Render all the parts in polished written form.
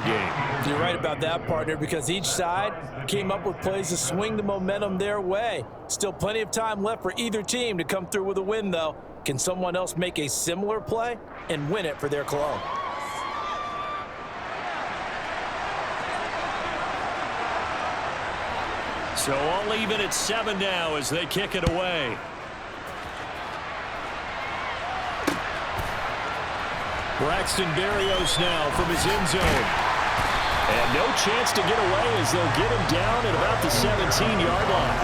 game. You're right about that, partner, because each side came up with plays to swing the momentum their way. Still plenty of time left for either team to come through with a win, though. Can someone else make a similar play and win it for their club? So all even at 7 now as they kick it away. Braxton Berrios now from his end zone. And no chance to get away as they'll get him down at about the 17-yard line.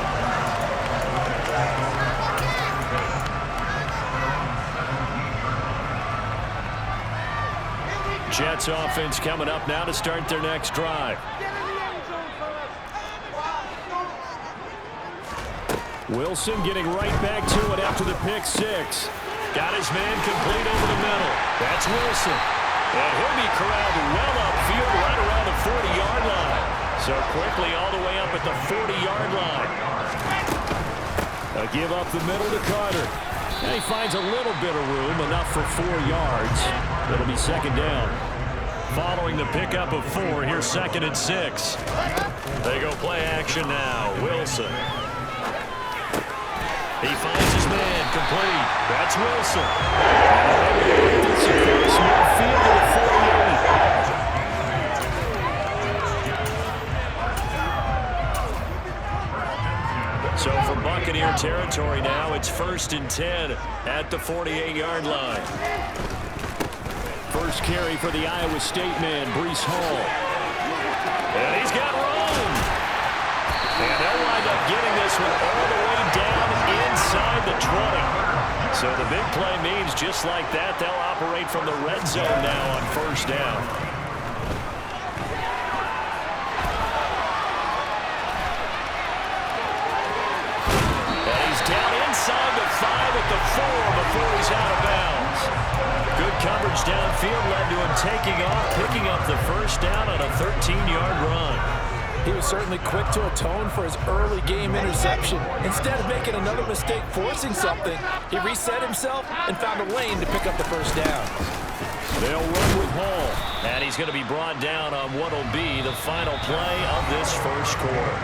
Jets offense coming up now to start their next drive. Wilson getting right back to it after the pick six. Got his man complete over the middle. That's Wilson. And he'll be corralled well upfield right around the 40-yard line. So quickly all the way up at the 40-yard line. A give up the middle to Carter. And he finds a little bit of room, enough for 4 yards. It'll be second down. Following the pickup of 4, here's 2nd and 6. They go play action now. Wilson. He finds his man complete. That's Wilson. This across midfield to the 48. So from Buccaneer territory now, it's 1st and 10 at the 48-yard line. First carry for the Iowa State man, Breece Hall. And he's got room. And they'll wind up getting this one all the way down inside the 20. So the big play means just like that, they'll operate from the red zone now on 1st down. And he's down inside the 5 at the 4 before he's out of bounds. Good coverage downfield led to him taking off, picking up the 1st down on a 13-yard run. He was certainly quick to atone for his early game interception. Instead of making another mistake forcing something, he reset himself and found a lane to pick up the 1st down. They'll run with Hall. And he's going to be brought down on what will be the final play of this 1st quarter.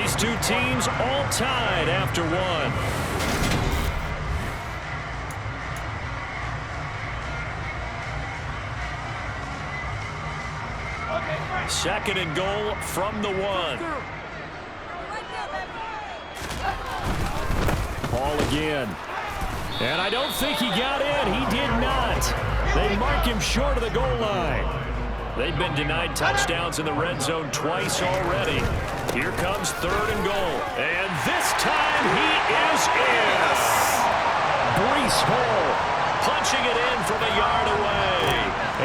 These two teams all tied after 1. 2nd and goal from the 1. Hall again. And I don't think he got in. He did not. They mark him short of the goal line. They've been denied touchdowns in the red zone twice already. Here comes 3rd and goal. And this time he is in. Breece Hall punching it in from a yard away.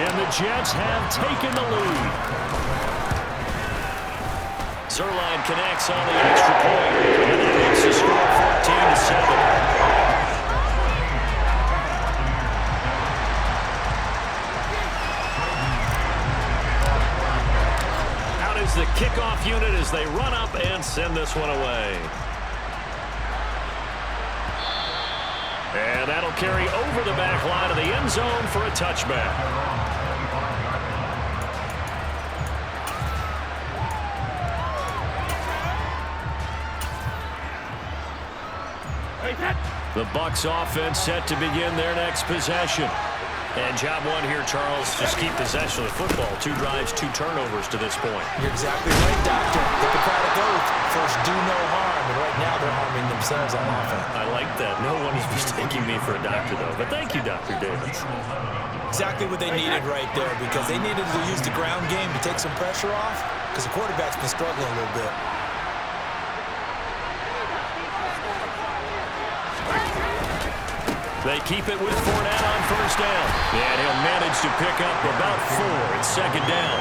And the Jets have taken the lead. Zerline connects on the extra point. And that makes the score 14-7. Out is the kickoff unit as they run up and send this one away. And that'll carry over the back line of the end zone for a touchback. The Bucs offense set to begin their next possession. And job 1 here, Charles, just keep possession of the football. 2 drives, 2 turnovers to this point. You're exactly right, Doctor. Hippocratic oath. First, do no harm. And right now, they're harming themselves on offense. I like that. No one is mistaking me for a doctor, though. But thank you, Dr. Davis. Exactly what they needed right there, because they needed to use the ground game to take some pressure off, because the quarterback's been struggling a little bit. They keep it with Fournette on 1st down. And he'll manage to pick up about 4 at 2nd down.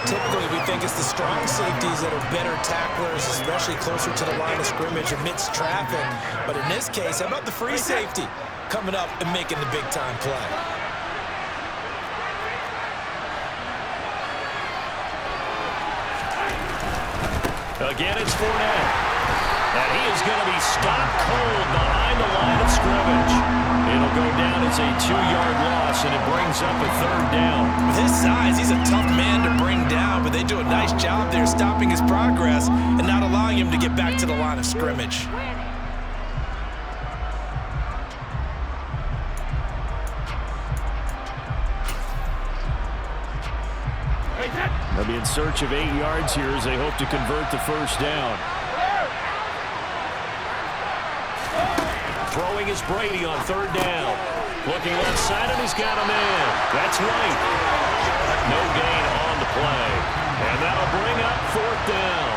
Typically, we think it's the strong safeties that are better tacklers, especially closer to the line of scrimmage amidst traffic. But in this case, how about the free safety coming up and making the big-time play? Again, it's Fournette. And he is going to be stopped cold behind the line of scrimmage. It'll go down as a 2-yard loss, and it brings up a 3rd down. With his size, he's a tough man to bring down, but they do a nice job there stopping his progress and not allowing him to get back to the line of scrimmage. They'll be in search of 8 yards here as they hope to convert the 1st down. Throwing is Brady on 3rd down. Looking left side, and he's got a man. That's right. No gain on the play. And that'll bring up 4th down.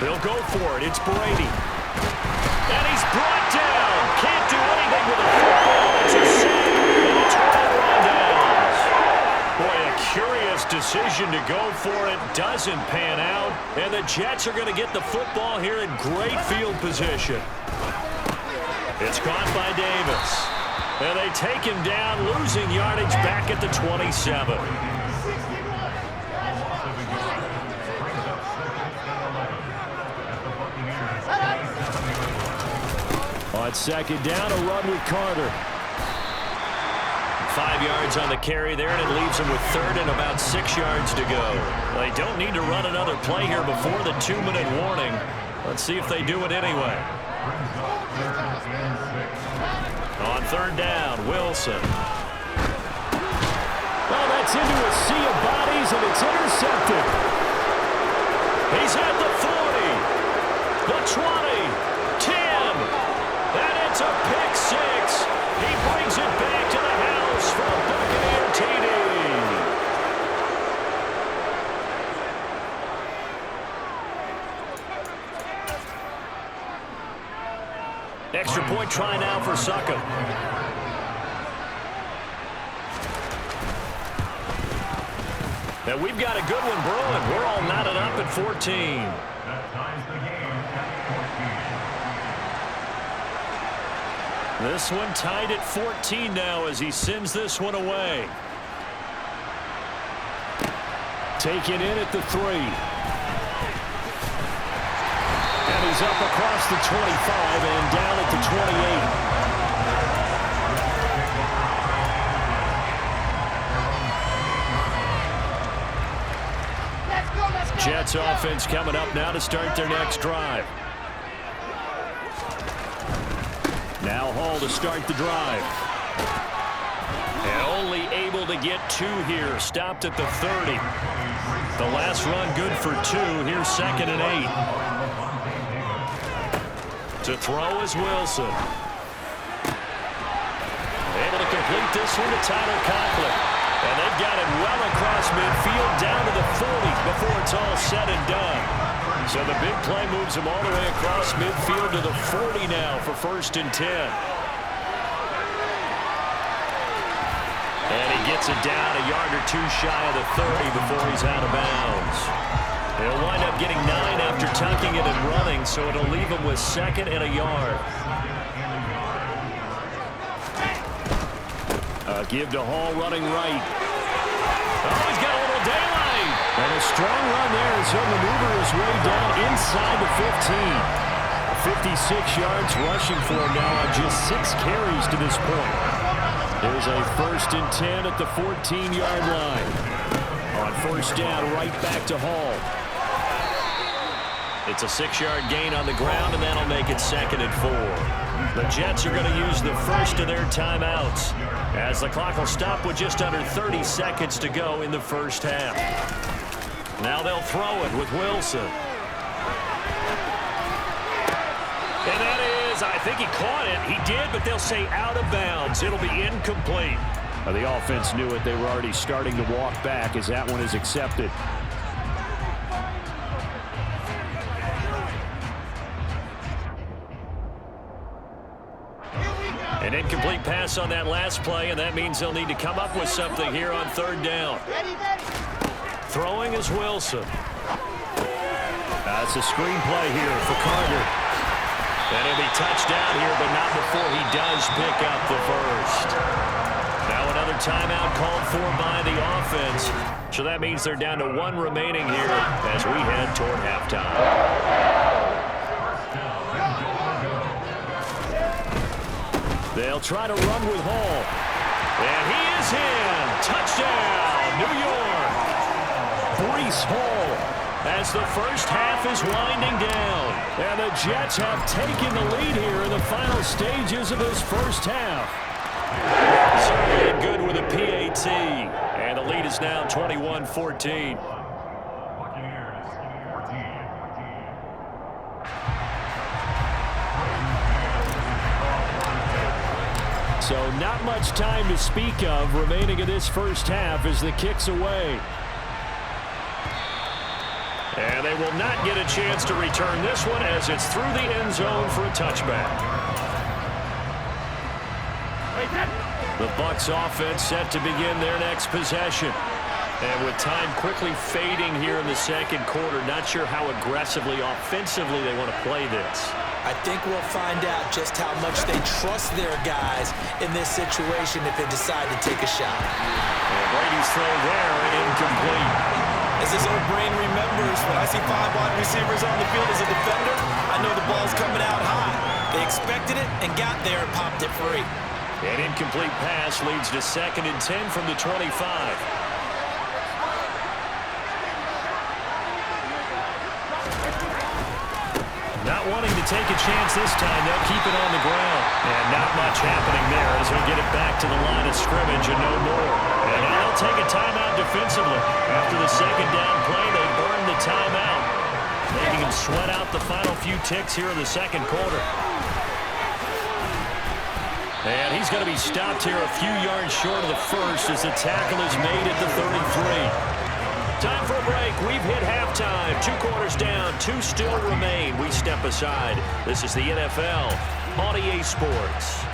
They'll go for it. It's Brady. And he's brought down. Can't do anything with a football. It's a sack. And a 12 run downs. Boy, a curious decision to go for it. Doesn't pan out. And the Jets are going to get the football here in great field position. It's caught by Davis. And they take him down, losing yardage back at the 27. On 2nd down, a run with Carter. 5 yards on the carry there, and it leaves him with 3rd and about 6 yards to go. They don't need to run another play here before the 2-minute warning. Let's see if they do it anyway. On 3rd down, Wilson. Well, that's into a sea of bodies, and it's intercepted. He's at the 40, the 20, 10. And it's a pick 6. He brings it back to the house for a Buccaneer TD. Extra point try now for Suckup. And we've got a good one brewing. We're all knotted up at 14. This one tied at 14 now as he sends this one away. Taken in at the 3. And he's up across the 25 and down at the 28. Jets offense coming up now to start their next drive. Now Hall to start the drive. And only able to get 2 here. Stopped at the 30. The last run good for 2. Here's 2nd and 8. To throw is Wilson. Able to complete this one to Tyler Conklin. And they've got it well across midfield down to the 40 before it's all said and done. So the big play moves him all the way across midfield to the 40 now for 1st and 10. And he gets it down a yard or 2 shy of the 30 before he's out of bounds. He'll wind up getting 9 after tucking it and running, so it'll leave him with 2nd and a yard. Give to Hall running right. Oh, he's got a little daylight. And a strong run there as he'll maneuver his way down inside the 15. 56 yards rushing for him now on just 6 carries to this point. There's a 1st and 10 at the 14-yard line. On 1st down, right back to Hall. It's a 6-yard gain on the ground, and that'll make it 2nd and 4. The Jets are going to use the first of their timeouts as the clock will stop with just under 30 seconds to go in the 1st half. Now they'll throw it with Wilson. And that is, I think he caught it. He did, but they'll say out of bounds. It'll be incomplete. The offense knew it. They were already starting to walk back as that one is accepted. An incomplete pass on that last play, and that means they'll need to come up with something here on 3rd down. Throwing is Wilson. That's a screen play here for Carter. And he'll be touched down here, but not before he does pick up the first. Now another timeout called for by the offense. So that means they're down to 1 remaining here as we head toward halftime. They'll try to run with Hall. And he is in. Touchdown, New York. Breece Hall as the first half is winding down. And the Jets have taken the lead here in the final stages of this first half. Certainly good with a PAT. And the lead is now 21-14. So not much time to speak of remaining in this first half as the kick's away. And they will not get a chance to return this one as it's through the end zone for a touchback. The Bucs offense set to begin their next possession. And with time quickly fading here in the second quarter, not sure how aggressively, offensively they want to play this. I think we'll find out just how much they trust their guys in this situation if they decide to take a shot. And Brady's throw there, incomplete. As his old brain remembers, when I see 5 wide receivers on the field as a defender, I know the ball's coming out high. They expected it and got there and popped it free. An incomplete pass leads to 2nd and 10 from the 25. Not wanting to take a chance this time, they'll keep it on the ground. And not much happening there as he'll get it back to the line of scrimmage and no more. And now they'll take a timeout defensively. After the second down play, they burn the timeout, making him sweat out the final few ticks here in the second quarter. And he's going to be stopped here a few yards short of the first as the tackle is made at the 33. Time for a break. We've hit halftime. 2 quarters down. 2 still remain. We step aside. This is the NFL on EA Sports.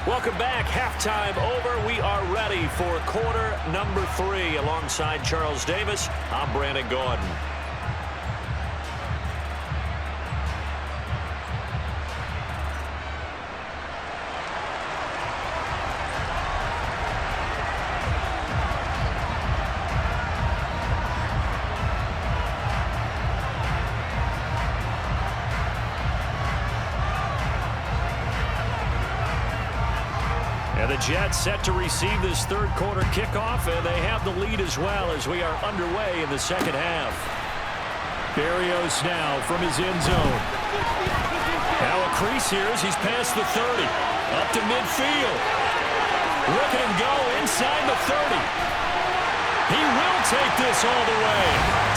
Welcome back. Halftime over. We are ready for quarter number 3. Alongside Charles Davis, I'm Brandon Gordon. And the Jets set to receive this third quarter kickoff, and they have the lead as well as we are underway in the second half. Berrios now from his end zone. Now a crease here as he's past the 30. Up to midfield. Look at him go inside the 30. He will take this all the way.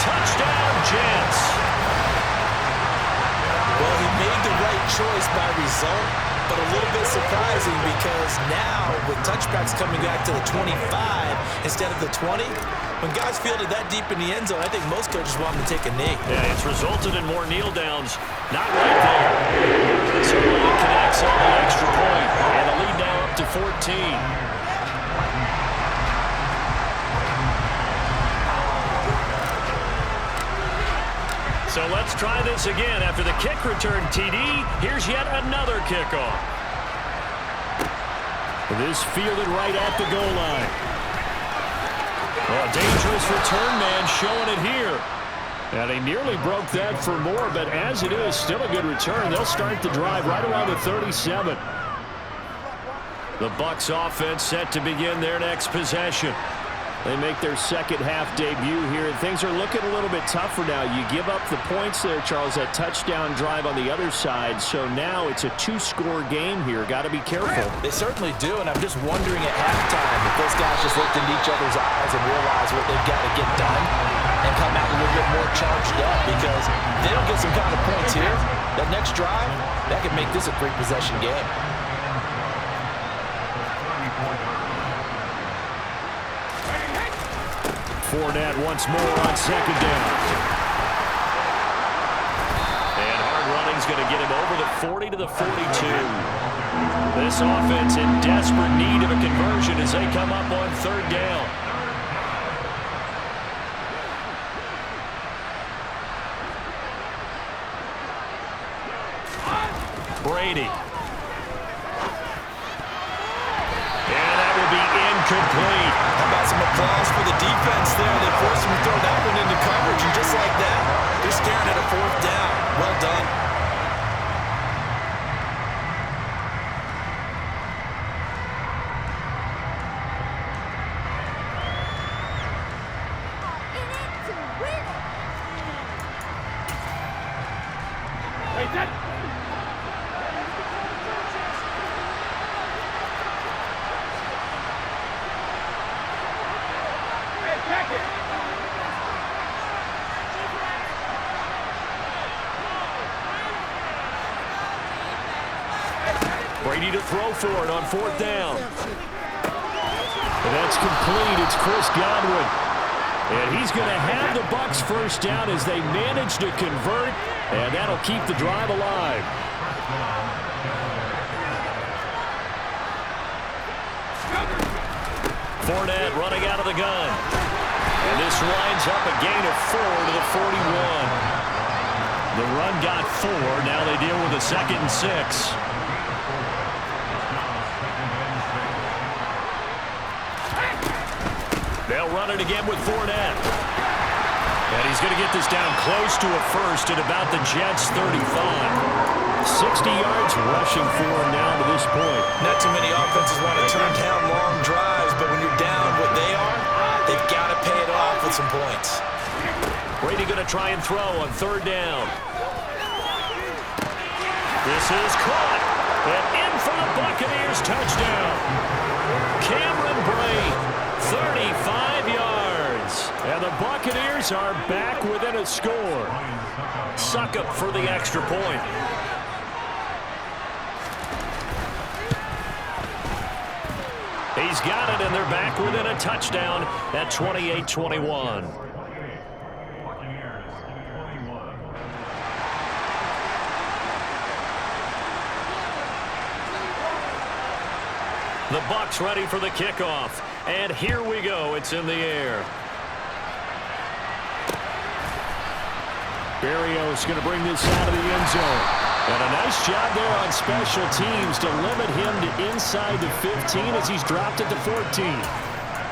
Touchdown, Jets. Well, he made the right choice by result, but a little bit surprising because now with touchbacks coming back to the 25 instead of the 20, when guys field it that deep in the end zone, I think most coaches want them to take a knee. Yeah, it's resulted in more kneel downs. Not right there. Certainly it connects on the extra point, and the lead now up to 14. So let's try this again. After the kick return TD, here's yet another kickoff. This fielded right at the goal line. Well, a dangerous return man showing it here. And he nearly broke that for more, but as it is, still a good return. They'll start the drive right around the 37. The Bucs offense set to begin their next possession. They make their second half debut here, and things are looking a little bit tougher now. You give up the points there, Charles, that touchdown drive on the other side. So now it's a 2-score game here. Got to be careful. They certainly do, and I'm just wondering at halftime if those guys just looked into each other's eyes and realized what they've got to get done and come out a little bit more charged up, because if they don't get some kind of points here, that next drive, that could make this a 3-possession game. Fournette once more on second down. And hard running is going to get him over the 40 to the 42. This offense in desperate need of a conversion as they come up on third down. Brady. And that will be incomplete. How about some applause for the defense there? They forced him to throw that one into coverage, and just like that, they're staring at a fourth down. Well done. Brady to throw for it on fourth down. And that's complete. It's Chris Godwin. And he's going to have the Bucs first down as they manage to convert, and that'll keep the drive alive. Fournette running out of the gun. And this lines up a gain of 4 to the 41. The run got 4. Now they deal with a 2nd and 6. They'll run it again with Fournette. And he's going to get this down close to a first at about the Jets' 35. 60 yards rushing for him now to this point. Not too many offenses want to turn down long drives, but when you're down what they are, they've got to pay it off with some points. Brady going to try and throw on third down. This is caught. And in for the Buccaneers touchdown. Cameron Brate. 35 yards. And the Buccaneers are back within a score. Succop for the extra point. He's got it, and they're back within a touchdown at 28-21. The Bucs ready for the kickoff. And here we go. It's in the air. Berrios going to bring this out of the end zone. And a nice job there on special teams to limit him to inside the 15 as he's dropped it to 14.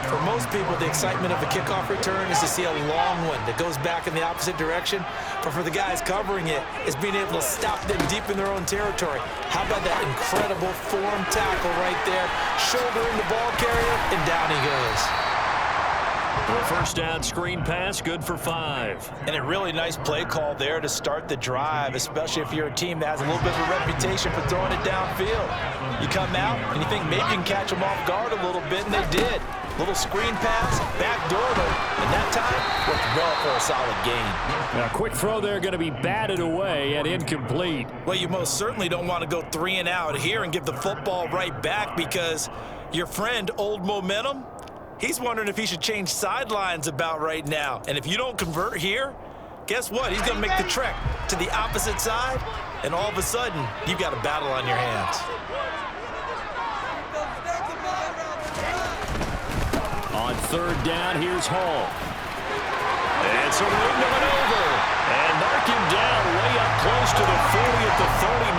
For most people, the excitement of a kickoff return is to see a long one that goes back in the opposite direction. But for the guys covering it, it's being able to stop them deep in their own territory. How about that incredible form tackle right there? Shouldering the ball carrier, and down he goes. The first down screen pass, good for 5. And a really nice play call there to start the drive, especially if you're a team that has a little bit of a reputation for throwing it downfield. You come out and you think maybe you can catch them off guard a little bit, and they did. Little screen pass, backdoor them, and that time worked well for a solid gain. Now, quick throw there going to be batted away and incomplete. Well, you most certainly don't want to go 3 and out here and give the football right back because your friend, Old Momentum, he's wondering if he should change sidelines about right now. And if you don't convert here, guess what? He's going to make the trek to the opposite side, and all of a sudden, you've got a battle on your hands. On third down, here's Hall. And it's a wing to maneuver. And mark him down way up close to the 40 at the 39.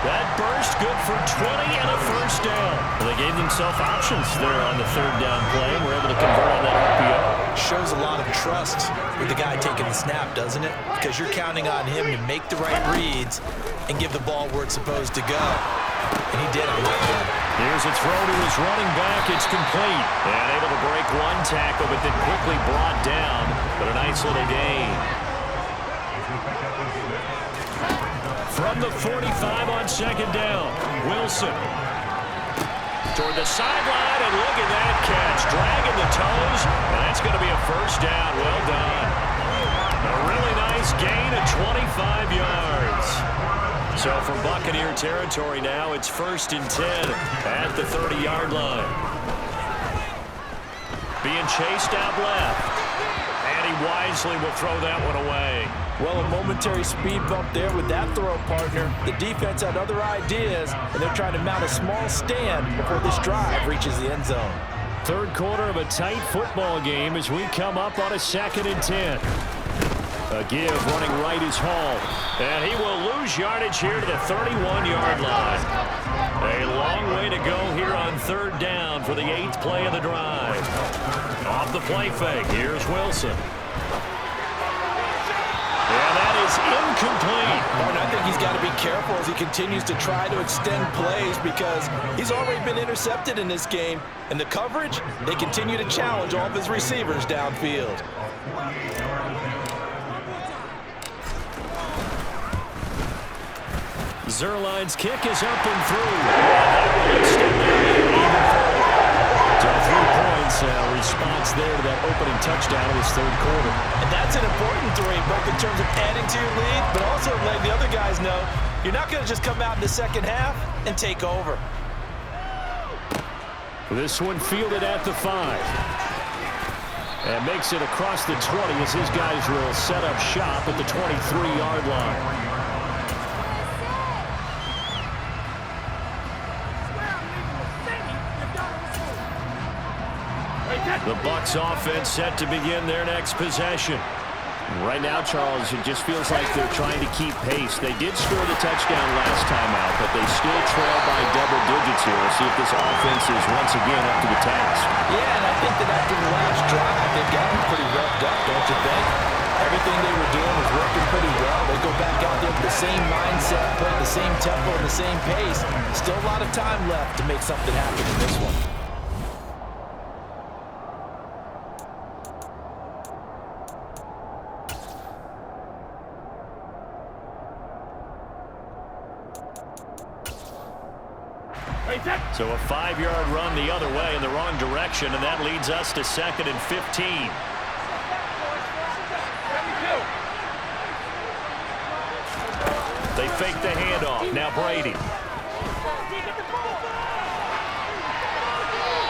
That burst good for 20 and a first down. Well, they gave themselves options there on the third down play and were able to convert on that RPO. Shows a lot of trust with the guy taking the snap, doesn't it? Because you're counting on him to make the right reads and give the ball where it's supposed to go. And he did on that one. Here's a throw to his running back. It's complete. And able to break one tackle, but then quickly brought down. But a nice little gain. From the 45 on second down, Wilson. Toward the sideline, and look at that catch. Dragging the toes, and that's going to be a first down. Well done. A really nice gain of 25 yards. So from Buccaneer territory now, it's 1st and 10 at the 30-yard line. Being chased out left. And he wisely will throw that one away. Well, a momentary speed bump there with that throw, partner. The defense had other ideas, and they're trying to mount a small stand before this drive reaches the end zone. Third quarter of a tight football game as we come up on a 2nd and 10. A give running right is Hall. And he will lose yardage here to the 31-yard line. A long way to go here on 3rd down for the 8th play of the drive. Off the play fake, here's Wilson. And that is incomplete. And I think he's got to be careful as he continues to try to extend plays because he's already been intercepted in this game. And the coverage, they continue to challenge all of his receivers downfield. Zerline's kick is up and through. That will extend that lead even further. So 3 points, response there to that opening touchdown in this 3rd quarter. And that's an important 3, both in terms of adding to your lead, but also letting the other guys know you're not going to just come out in the 2nd half and take over. This one fielded at the 5. And makes it across the 20 as his guys will set up shop at the 23-yard line. The Bucs offense set to begin their next possession. Right now, Charles, it just feels like they're trying to keep pace. They did score the touchdown last time out, but they still trail by double digits here. We'll see if this offense is once again up to the task. Yeah, and I think that after the last drive, they've gotten pretty revved up, don't you think? Everything they were doing was working pretty well. They go back out there with the same mindset, play the same tempo and the same pace. Still a lot of time left to make something happen in this one. So a 5-yard run the other way in the wrong direction, and that leads us to 2nd and 15. They fake the handoff. Now Brady.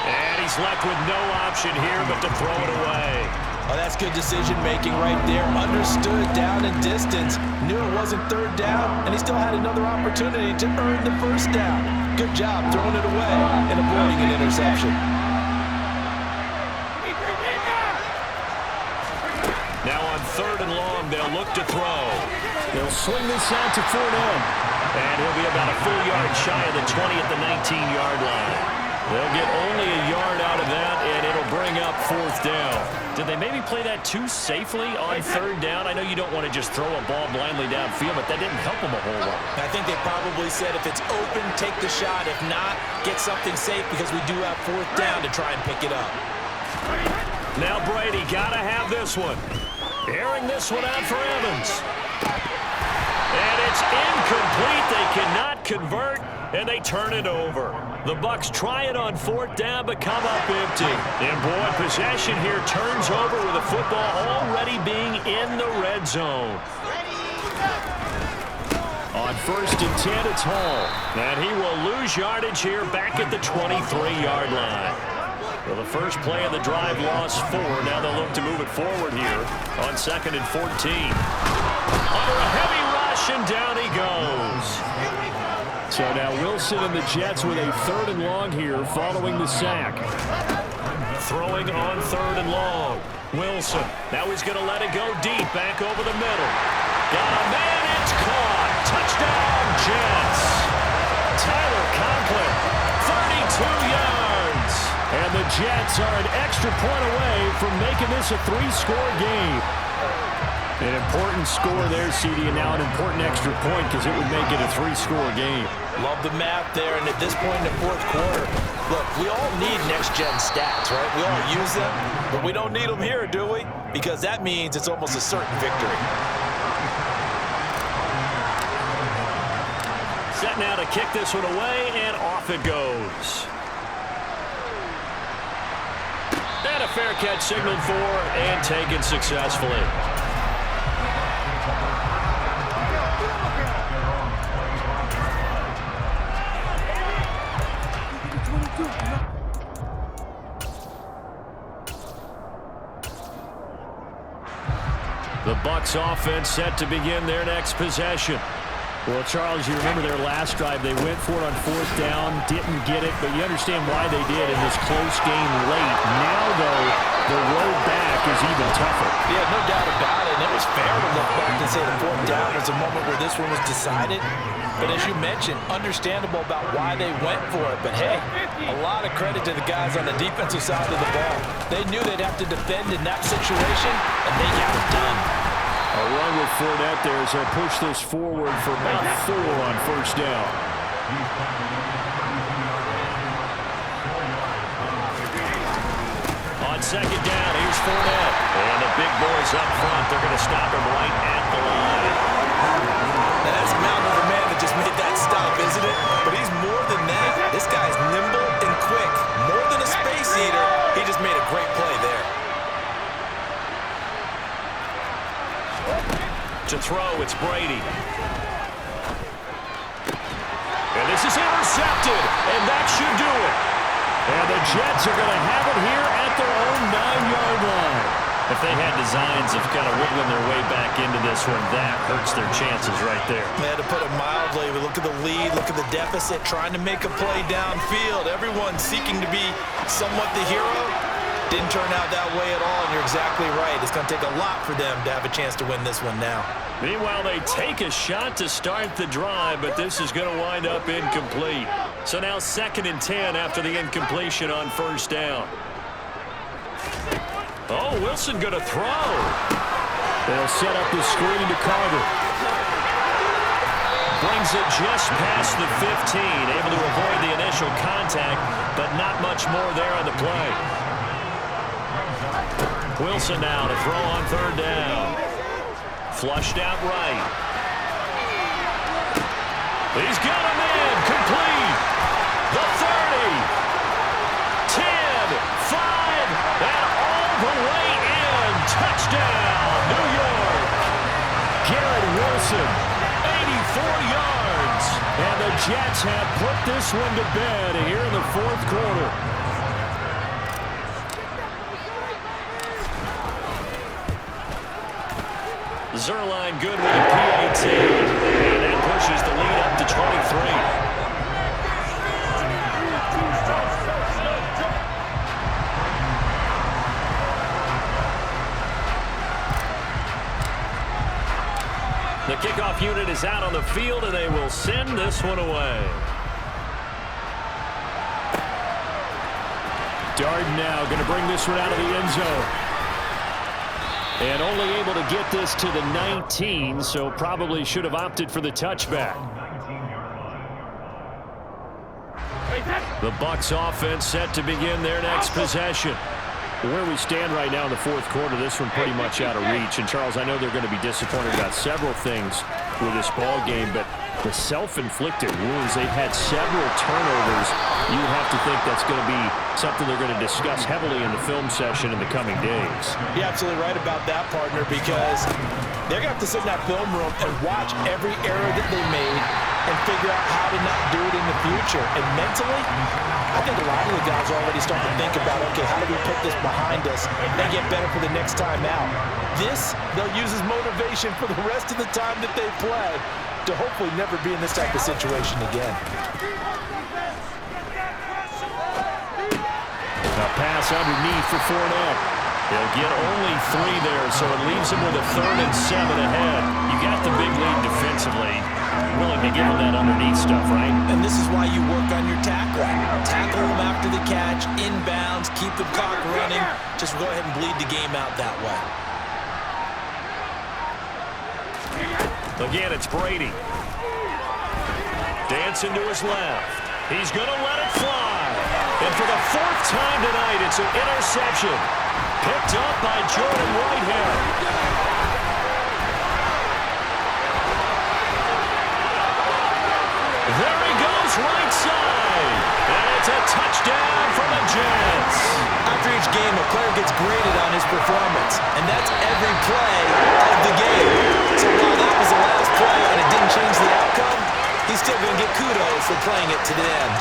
And he's left with no option here but to throw it away. Oh, that's good decision-making right there. Understood down and distance. Knew it wasn't 3rd down, and he still had another opportunity to earn the 1st down. Good job throwing it away and avoiding an interception. Now on 3rd and long, they'll look to throw. They'll swing this out to Fournette. And he'll be about a full yard shy of the 20 at the 19-yard line. They'll get only a yard out of that, and it'll bring up 4th down. Did they maybe play that too safely on 3rd down? I know you don't want to just throw a ball blindly downfield, but that didn't help them a whole lot. I think they probably said if it's open, take the shot. If not, get something safe because we do have 4th down to try and pick it up. Now Brady got to have this one. Airing this one out for Evans. And it's incomplete. They cannot convert, and they turn it over. The Bucs try it on 4th down, but come up empty. And boy, possession here turns over with the football already being in the red zone. On 1st and 10, it's Hall. And he will lose yardage here back at the 23-yard line. Well, the first play of the drive lost 4. Now they'll look to move it forward here on 2nd and 14. Under a heavy rush, and down he goes. So now Wilson and the Jets with a 3rd and long here following the sack. Throwing on 3rd and long. Wilson. Now he's going to let it go deep, back over the middle. Got a man, it's caught. Touchdown, Jets. Tyler Conklin, 32 yards. And the Jets are an extra point away from making this a 3-score game. An important score there, CD, and now an important extra point because it would make it a 3-score game. Love the math there, and at this point in the 4th quarter, look, we all need next-gen stats, right? We all use them, but we don't need them here, do we? Because that means it's almost a certain victory. Set now to kick this one away, and off it goes. And a fair catch signaled for and taken successfully. Bucs offense set to begin their next possession. Well, Charles, you remember their last drive. They went for it on 4th down, didn't get it, but you understand why they did in this close game late. Now, though, the road back is even tougher. Yeah, no doubt about it. And it was fair to look back and say the 4th down was a moment where this one was decided. But as you mentioned, understandable about why they went for it. But, hey, a lot of credit to the guys on the defensive side of the ball. They knew they'd have to defend in that situation, and they got it done. A run with Fournette there as they'll push this forward for about 4 on 1st down. On 2nd down, here's Fournette. And the big boys up front, they're going to stop him right at the line. Now that's a mountain of a man that just made that stop, isn't it? But he's more than that. This guy's nimble and quick. More than a space eater, he just made a great play there. To throw, it's Brady. And this is intercepted, and that should do it. And the Jets are going to have it here at their own 9-yard line. If they had designs of kind of wiggling their way back into this one, that hurts their chances right there. They had to put it mildly. We look at the lead, look at the deficit, trying to make a play downfield. Everyone seeking to be somewhat the hero. Didn't turn out that way at all, and you're exactly right. It's going to take a lot for them to have a chance to win this one now. Meanwhile, they take a shot to start the drive, but this is going to wind up incomplete. So now 2nd and 10 after the incompletion on 1st down. Oh, Wilson going to throw. They'll set up the screen to Carter. Brings it just past the 15, able to avoid the initial contact, but not much more there on the play. Wilson now to throw on 3rd down. Flushed out right. He's got him in. Complete. The 30. 10. 5. And all the way in. Touchdown, New York. Garrett Wilson, 84 yards. And the Jets have put this one to bed here in the 4th quarter. Zerline good with a PAT, and that pushes the lead up to 23. The kickoff unit is out on the field, and they will send this one away. Darden now going to bring this one out of the end zone. And only able to get this to the 19, so probably should have opted for the touchback. The Bucs offense set to begin their next possession. Where we stand right now in the 4th quarter, this one pretty much out of reach. And, Charles, I know they're going to be disappointed about several things with this ball game, but the self-inflicted wounds, they've had several turnovers. You have to think that's going to be something they're going to discuss heavily in the film session in the coming days. You're absolutely right about that, partner, because they're going to have to sit in that film room and watch every error that they made and figure out how to not do it in the future. And mentally, I think a lot of the guys are already starting to think about, okay, how do we put this behind us and get better for the next time out? This, they'll use as motivation for the rest of the time that they play to hopefully never be in this type of situation again. A pass underneath for Fournette. They'll get only 3 there, so it leaves them with a 3rd and 7 ahead. You got the big lead defensively. Willing to give them that underneath stuff, right? And this is why you work on your tackling. Tackle them after the catch, inbounds, keep the clock running. Just go ahead and bleed the game out that way. Again, it's Brady. Dancing to his left. He's going to let it fly. And for the 4th time tonight, it's an interception. Picked up by Jordan Whitehead. There he goes, right side. And it's a touchdown for the Jets. After each game, a player gets graded on his performance, and that's every play of the game. So while that was the last play and it didn't change the outcome, he's still going to get kudos for playing it to the end.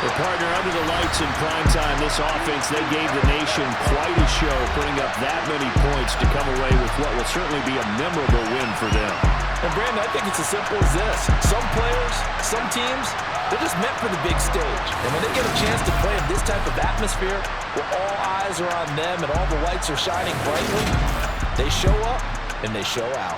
Well, partner, under the lights in prime time, this offense, they gave the nation quite a show, putting up that many points to come away with what will certainly be a memorable win for them. And Brandon, I think it's as simple as this. Some players, some teams, they're just meant for the big stage. And when they get a chance to play in this type of atmosphere, where all eyes are on them and all the lights are shining brightly, they show up and they show out.